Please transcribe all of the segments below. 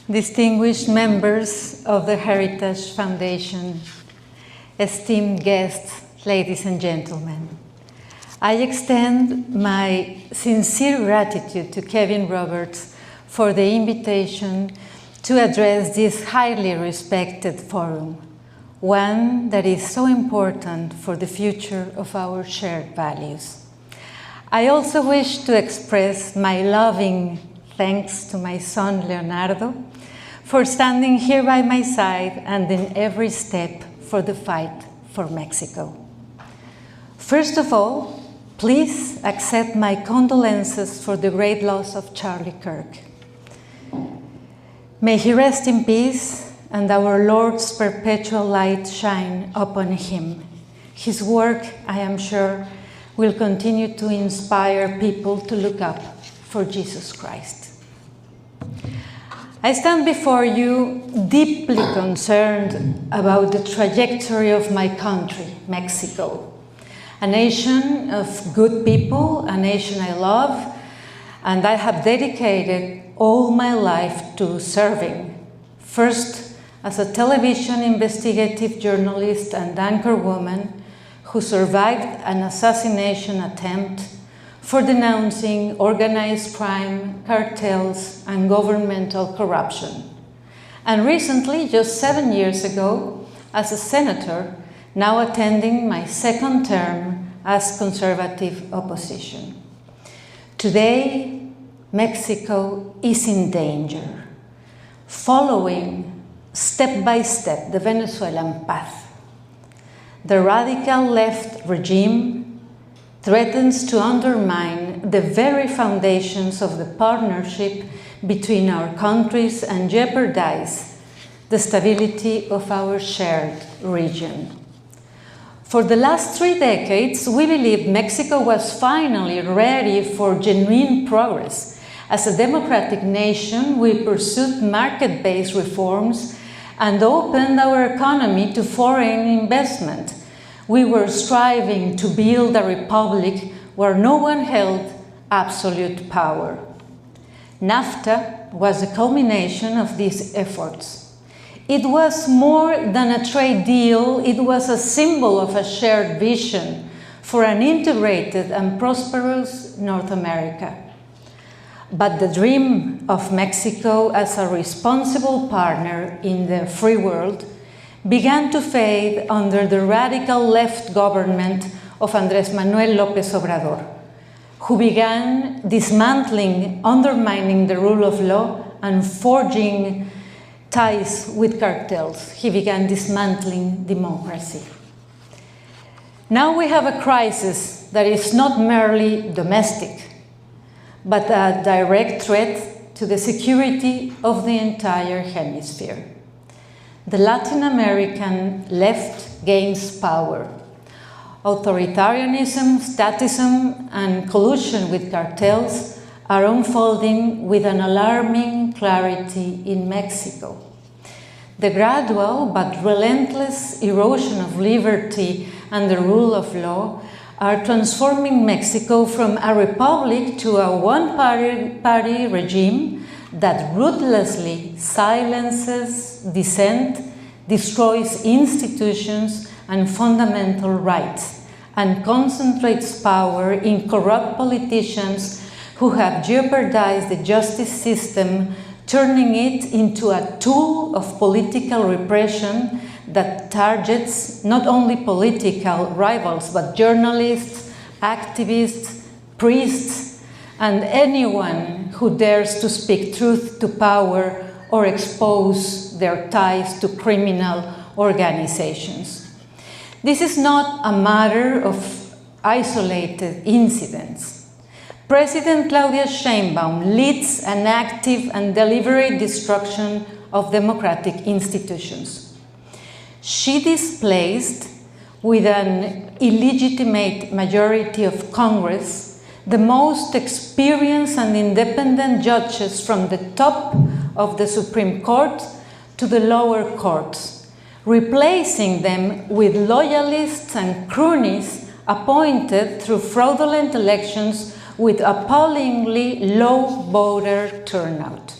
distinguished members of the Heritage Foundation, esteemed guests, ladies and gentlemen, I extend my sincere gratitude to Kevin Roberts for the invitation to address this highly respected forum, one that is so important for the future of our shared values. I also wish to express my loving thanks to my son Leonardo for standing here by my side and in every step for the fight for Mexico. First of all, please accept my condolences for the great loss of Charlie Kirk. May he rest in peace and our Lord's perpetual light shine upon him. His work, I am sure, will continue to inspire people to look up for Jesus Christ. I stand before you deeply concerned about the trajectory of my country, Mexico, a nation of good people, a nation I love, and I have dedicated all my life to serving. First, as a television investigative journalist and anchorwoman who survived an assassination attempt for denouncing organized crime, cartels, and governmental corruption. And recently, just 7 years ago, as a senator, now attending my second term as conservative opposition. Today, Mexico is in danger, following step by step the Venezuelan path. The radical left regime threatens to undermine the very foundations of the partnership between our countries and jeopardize the stability of our shared region. For the last 3 decades, we believed Mexico was finally ready for genuine progress. As a democratic nation, we pursued market-based reforms and opened our economy to foreign investment. We were striving to build a republic where no one held absolute power. NAFTA was a culmination of these efforts. It was more than a trade deal, it was a symbol of a shared vision for an integrated and prosperous North America. But the dream of Mexico as a responsible partner in the free world began to fade under the radical left government of Andrés Manuel López Obrador, who began dismantling, undermining the rule of law and forging ties with cartels. He began dismantling democracy. Now we have a crisis that is not merely domestic, but a direct threat to the security of the entire hemisphere. The Latin American left gains power. Authoritarianism, statism, and collusion with cartels are unfolding with an alarming clarity in Mexico. The gradual but relentless erosion of liberty and the rule of law are transforming Mexico from a republic to a one-party regime that ruthlessly silences dissent, destroys institutions and fundamental rights, and concentrates power in corrupt politicians who have jeopardized the justice system, turning it into a tool of political repression that targets not only political rivals, but journalists, activists, priests, and anyone who dares to speak truth to power or expose their ties to criminal organizations. This is not a matter of isolated incidents. President Claudia Sheinbaum leads an active and deliberate destruction of democratic institutions. She displaced, with an illegitimate majority of Congress, the most experienced and independent judges from the top of the Supreme Court to the lower courts, replacing them with loyalists and cronies appointed through fraudulent elections with appallingly low voter turnout.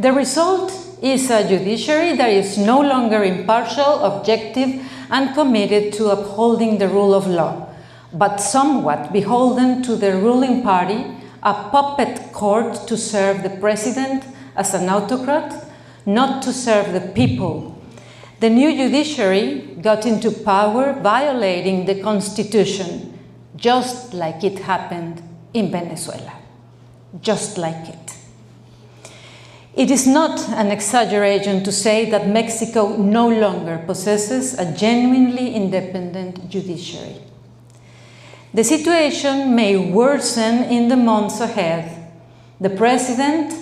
The result is a judiciary that is no longer impartial, objective, and committed to upholding the rule of law, but somewhat beholden to the ruling party, a puppet court to serve the president as an autocrat, not to serve the people. The new judiciary got into power violating the Constitution, just like it happened in Venezuela. Just like it. It is not an exaggeration to say that Mexico no longer possesses a genuinely independent judiciary. The situation may worsen in the months ahead. The president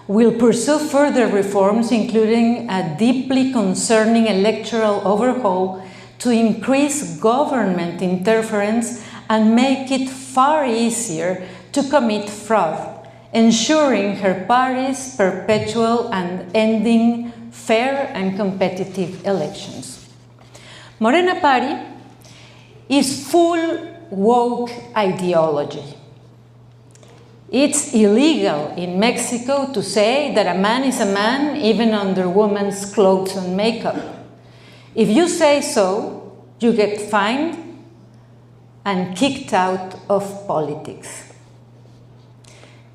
will pursue further reforms, including a deeply concerning electoral overhaul to increase government interference and make it far easier to commit fraud, ensuring her party's perpetual and ending fair and competitive elections. Morena Party is full woke ideology. It's illegal in Mexico to say that a man is a man even under woman's clothes and makeup. If you say so, you get fined and kicked out of politics.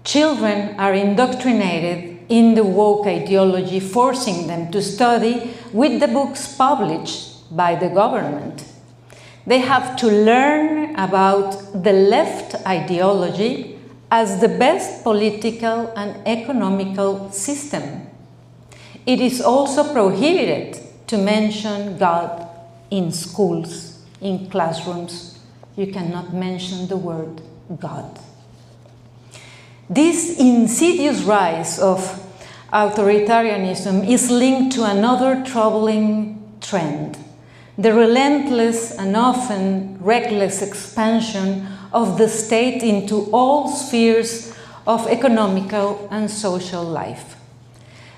Children are indoctrinated in the woke ideology, forcing them to study with the books published by the government. They have to learn about the left ideology as the best political and economical system. It is also prohibited to mention God in schools, in classrooms. You cannot mention the word God. This insidious rise of authoritarianism is linked to another troubling trend: the relentless and often reckless expansion of the state into all spheres of economical and social life.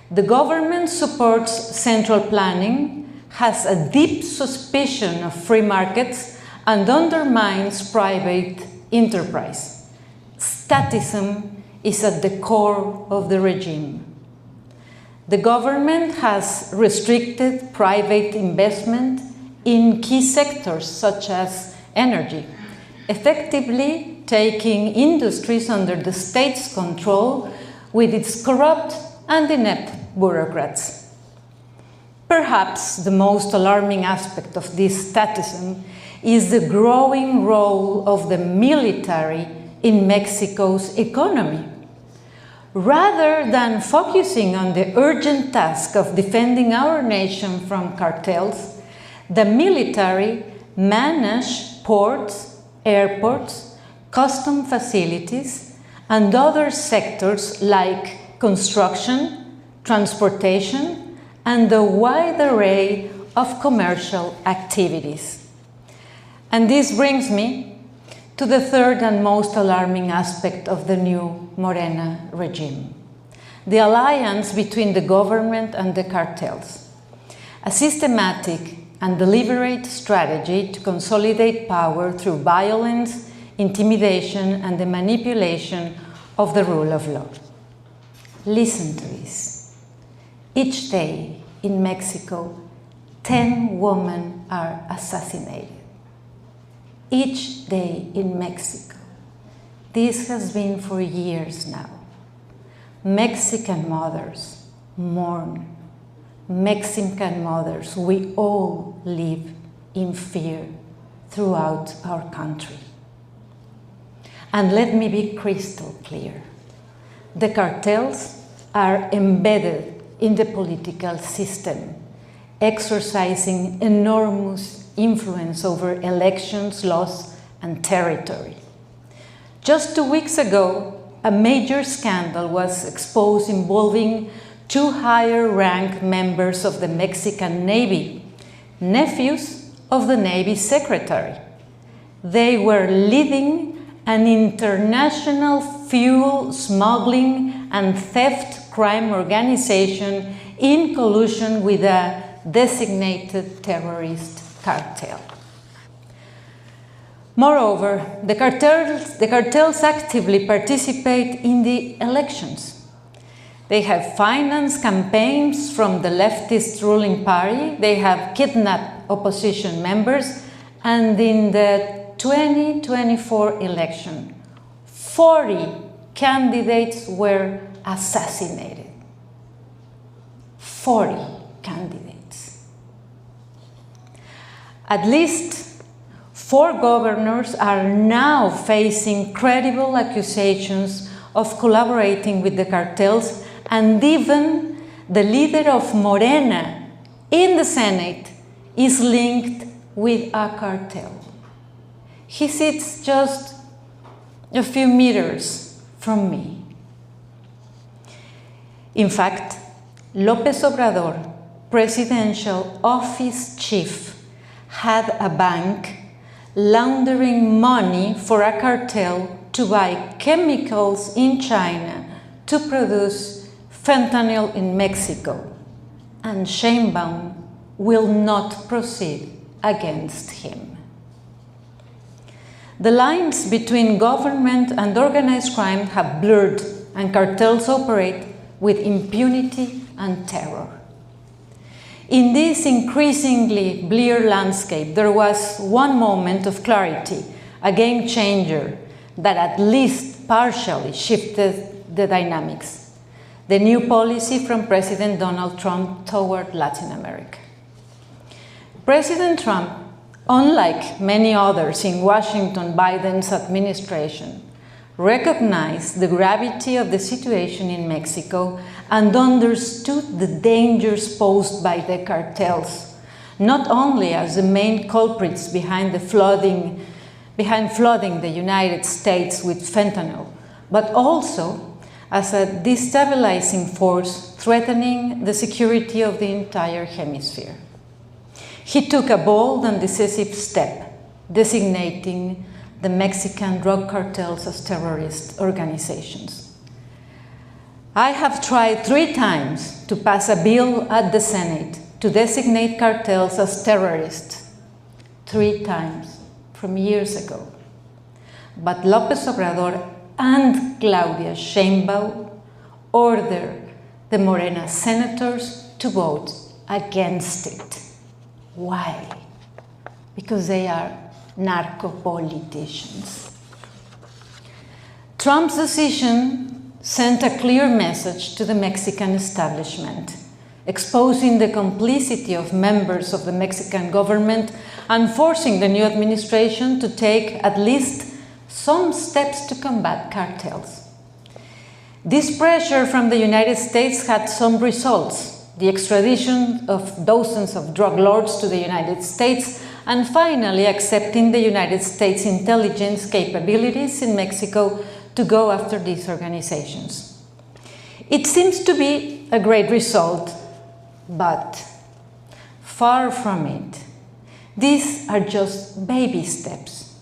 The government supports central planning, has a deep suspicion of free markets, and undermines private enterprise. Statism is at the core of the regime. The government has restricted private investment in key sectors such as energy, effectively taking industries under the state's control with its corrupt and inept bureaucrats. Perhaps the most alarming aspect of this statism is the growing role of the military in Mexico's economy. Rather than focusing on the urgent task of defending our nation from cartels, the military manage ports, airports, custom facilities, and other sectors like construction, transportation, and a wide array of commercial activities. And this brings me to the third and most alarming aspect of the new Morena regime: the alliance between the government and the cartels. A systematic and deliberate strategy to consolidate power through violence, intimidation, and the manipulation of the rule of law. Listen to this. Each day in Mexico, 10 women are assassinated. Each day in Mexico. This has been for years now. Mexican mothers mourn. Mexican mothers, we all live in fear throughout our country. And let me be crystal clear. The cartels are embedded in the political system, exercising enormous influence over elections, laws, and territory. Just 2 weeks ago, a major scandal was exposed involving 2 higher-ranked members of the Mexican Navy, nephews of the Navy Secretary. They were leading an international fuel smuggling and theft crime organization in collusion with a designated terrorist cartel. Moreover, the cartels actively participate in the elections. They have financed campaigns from the leftist ruling party. They have kidnapped opposition members. And in the 2024 election, 40 candidates were assassinated. 40 candidates. At least 4 governors are now facing credible accusations of collaborating with the cartels, and even the leader of Morena in the Senate is linked with a cartel. He sits just a few meters from me. In fact, López Obrador, presidential office chief, had a bank laundering money for a cartel to buy chemicals in China to produce fentanyl in Mexico, and Sheinbaum will not proceed against him. The lines between government and organized crime have blurred, and cartels operate with impunity and terror. In this increasingly bleak landscape, there was one moment of clarity, a game changer that at least partially shifted the dynamics: the new policy from President Donald Trump toward Latin America. President Trump, unlike many others in Washington Biden's administration, recognized the gravity of the situation in Mexico and understood the dangers posed by the cartels, not only as the main culprits behind flooding the United States with fentanyl, but also as a destabilizing force threatening the security of the entire hemisphere. He took a bold and decisive step, designating the Mexican drug cartels as terrorist organizations. I have tried 3 times to pass a bill at the Senate to designate cartels as terrorists. 3 times, from years ago. But López Obrador and Claudia Sheinbaum ordered the Morena senators to vote against it. Why? Because they are narco-politicians. Trump's decision sent a clear message to the Mexican establishment, exposing the complicity of members of the Mexican government and forcing the new administration to take at least some steps to combat cartels. This pressure from the United States had some results: the extradition of dozens of drug lords to the United States, and finally accepting the United States intelligence capabilities in Mexico to go after these organizations. It seems to be a great result, but far from it. These are just baby steps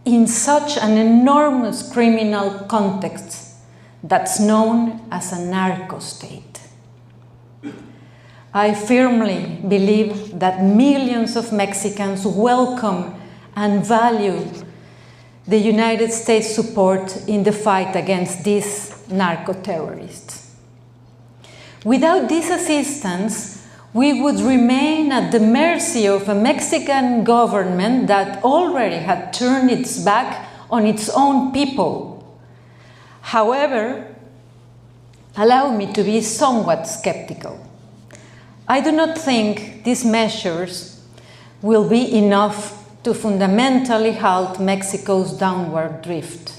in such an enormous criminal context that's known as a narco state. I firmly believe that millions of Mexicans welcome and value the United States support in the fight against these narco-terrorists. Without this assistance, we would remain at the mercy of a Mexican government that already had turned its back on its own people. However, allow me to be somewhat skeptical. I do not think these measures will be enough to fundamentally halt Mexico's downward drift.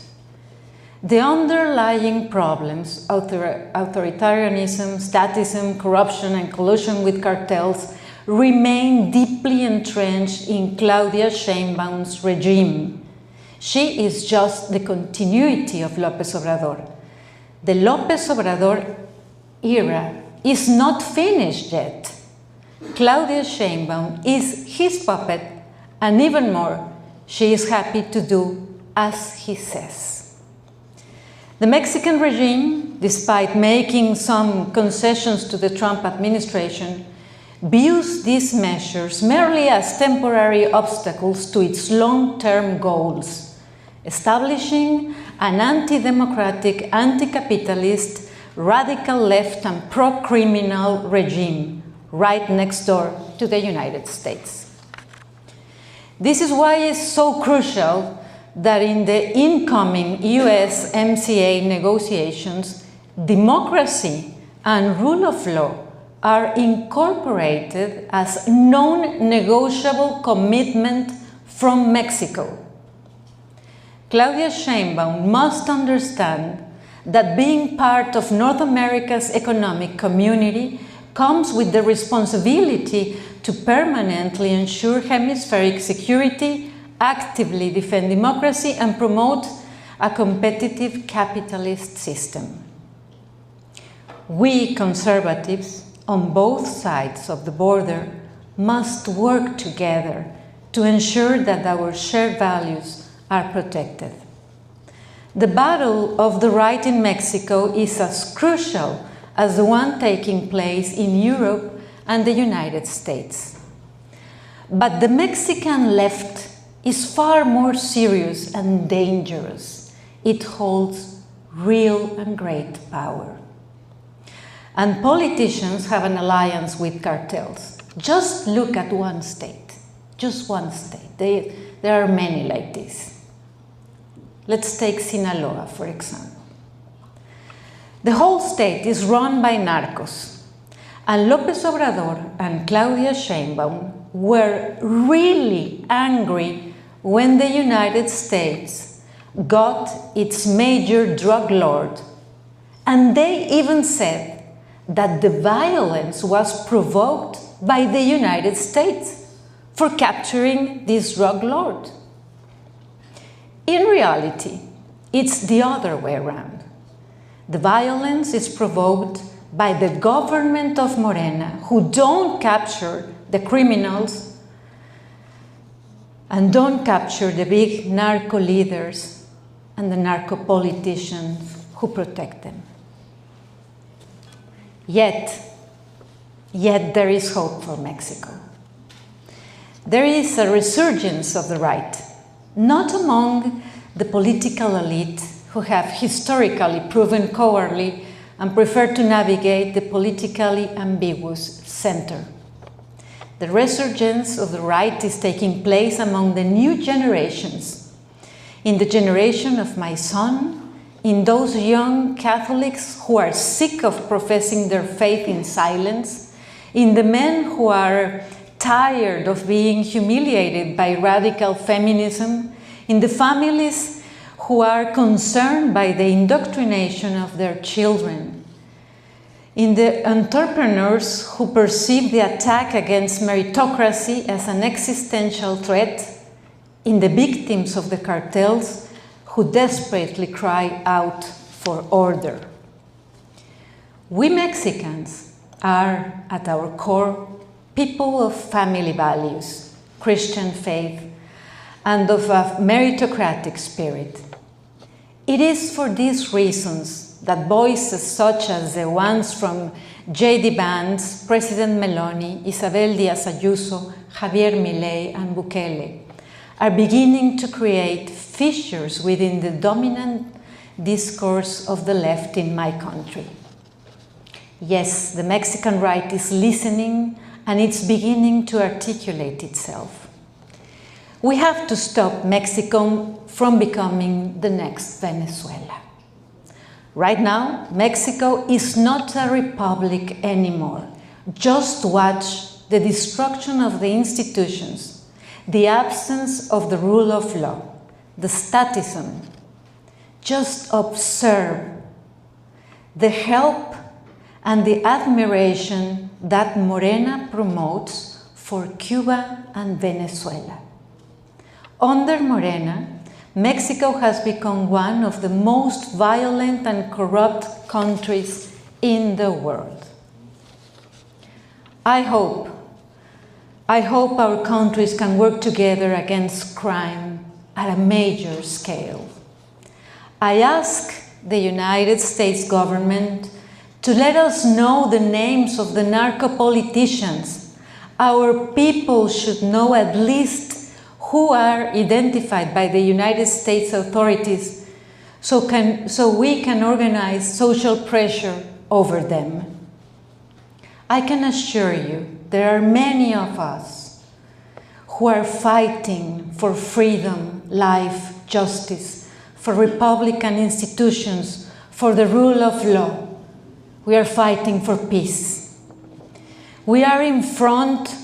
The underlying problems, authoritarianism, statism, corruption, and collusion with cartels, remain deeply entrenched in Claudia Sheinbaum's regime. She is just the continuity of López Obrador. The López Obrador era is not finished yet. Claudia Sheinbaum is his puppet, and even more, she is happy to do as he says. The Mexican regime, despite making some concessions to the Trump administration, views these measures merely as temporary obstacles to its long-term goals, establishing an anti-democratic, anti-capitalist radical left and pro-criminal regime right next door to the United States. This is why it's so crucial that in the incoming US-MCA negotiations, democracy and rule of law are incorporated as non-negotiable commitment from Mexico. Claudia Sheinbaum must understand that being part of North America's economic community comes with the responsibility to permanently ensure hemispheric security, actively defend democracy, and promote a competitive capitalist system. We conservatives on both sides of the border must work together to ensure that our shared values are protected. The battle of the right in Mexico is as crucial as the one taking place in Europe and the United States. But the Mexican left is far more serious and dangerous. It holds real and great power. And politicians have an alliance with cartels. Just look at one state, just one state. There are many like this. Let's take Sinaloa, for example. The whole state is run by narcos, and López Obrador and Claudia Sheinbaum were really angry when the United States got its major drug lord, and they even said that the violence was provoked by the United States for capturing this drug lord. In reality, it's the other way around. The violence is provoked by the government of Morena, who don't capture the criminals and don't capture the big narco leaders and the narco politicians who protect them. Yet there is hope for Mexico. There is a resurgence of the right, not among the political elite who have historically proven cowardly and prefer to navigate the politically ambiguous center. The resurgence of the right is taking place among the new generations, in the generation of my son, in those young Catholics who are sick of professing their faith in silence, in the men who are tired of being humiliated by radical feminism, in the families who are concerned by the indoctrination of their children, in the entrepreneurs who perceive the attack against meritocracy as an existential threat, in the victims of the cartels who desperately cry out for order. We Mexicans are, at our core, people of family values, Christian faith, and of a meritocratic spirit. It is for these reasons that voices such as the ones from J.D. Vance, President Meloni, Isabel Díaz Ayuso, Javier Milei, and Bukele are beginning to create fissures within the dominant discourse of the left in my country. Yes, the Mexican right is listening and it's beginning to articulate itself. We have to stop Mexico from becoming the next Venezuela. Right now, Mexico is not a republic anymore. Just watch the destruction of the institutions, the absence of the rule of law, the statism. Just observe the help and the admiration that Morena promotes for Cuba and Venezuela. Under Morena, Mexico has become one of the most violent and corrupt countries in the world. I hope our countries can work together against crime at a major scale. I ask the United States government to let us know the names of the narco politicians. Our people should know at least who are identified by the United States authorities so we can organize social pressure over them. I can assure you there are many of us who are fighting for freedom, life, justice, for republican institutions, for the rule of law. We are fighting for peace. We are in front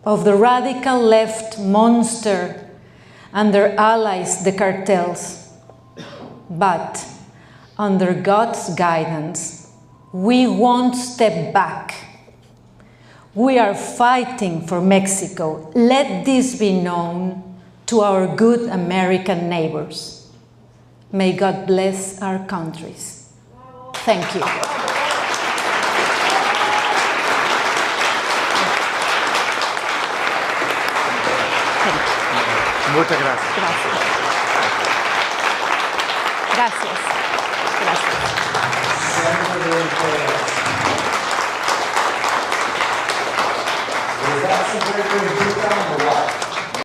of the radical left monster and their allies, the cartels. But under God's guidance, we won't step back. We are fighting for Mexico. Let this be known to our good American neighbors. May God bless our countries. Thank you. Muchas gracias. Gracias. Gracias. Gracias. That's a very good